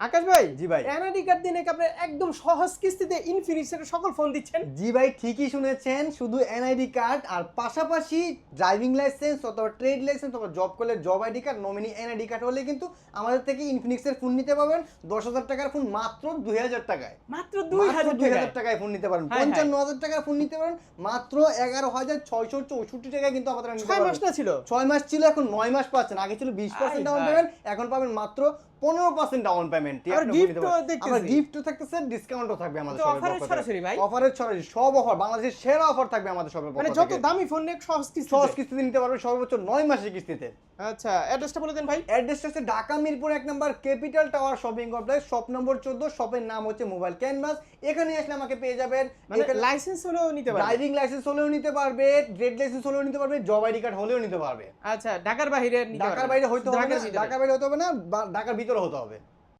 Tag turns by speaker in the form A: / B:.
A: আকাশ ভাই,
B: জি ভাই।
A: NID card দিয়ে নাকি আপনি একদম সহজ কিস্তিতে ইনফিনিক্সের সকল ফোন দিচ্ছেন।
B: জি ভাই, ঠিকই শুনেছেন। শুধু এনআইডি কার্ড আর পাশাপাশি ড্রাইভিং লাইসেন্স অথবা ট্রেড লাইসেন্স অথবা জব করলে job ID card, nominee NID card হলে কিন্তু আমাদের থেকে ইনফিনিক্সের ফোন নিতে পারবেন 10,000 টাকার ফোন মাত্র 2,000 টাকায়।
A: মাত্র 2000 টাকায়
B: টাকায় ফোন নিতে পারেন।
A: হায় হায়।
B: 55,000 টাকার ফোন নিতে পারেন মাত্র 11,664 টাকায় কিন্তু আমাদের নিতে
A: 6 মাস
B: পারবেন।
A: না ছিল?
B: 6 মাস ছিল, এখন 9 মাস পাচ্ছেন। আগে ছিল 20% ডাউন
A: হায়।
B: পেমেন্ট, এখন পাবেন মাত্র 15% ডাউন পেমেন্ট।
A: আবার gift-ও দেখতেছি।
B: আমরা গিফটও থাকতেছে, ডিসকাউন্টও থাকবে আমাদের
A: তো
B: সবের
A: অফারের
B: পক্ষ থেকে।
A: সরাসরি ভাই?
B: অফারের সরাসরি সব অফার, বাংলাদেশের সেরা অফার থাকবে আমাদের সবের পক্ষ
A: মানে
B: থেকে।
A: যত দামি ফোন নেক সহজ কিস্তিতে।
B: সহজ কিস্তিতে নিতে পারবে, সর্বোচ্চ 9 মাসের কিস্তিতে।
A: আচ্ছা, অ্যাড্রেসটা বলে দেন ভাই।
B: অ্যাড্রেসটা হচ্ছে Dhaka Mirpur 1 number capital tower shopping complex, shop number 14, শপের নাম হচ্ছে মোবাইল ক্যানভাস। এখানে আসলে আমাকে পেয়ে যাবেন।
A: মানে
B: এখানে
A: লাইসেন্স হলেও নিতে পারবে।
B: ড্রাইভিং লাইসেন্স হলেও নিতে পারবে, ট্রেড লাইসেন্স হলেও নিতে পারবে, জব আইডি কার্ড হলেও নিতে পারবে।
A: আচ্ছা, ঢাকার বাইরে নিতে
B: ঢাকার
A: পারবে।
B: বাইরে হইতে হবে না,
A: ঢাকার ভিতরে।
B: ঢাকার বাইরে হতে হবে না, ঢাকার ভিতরে হতে হবে।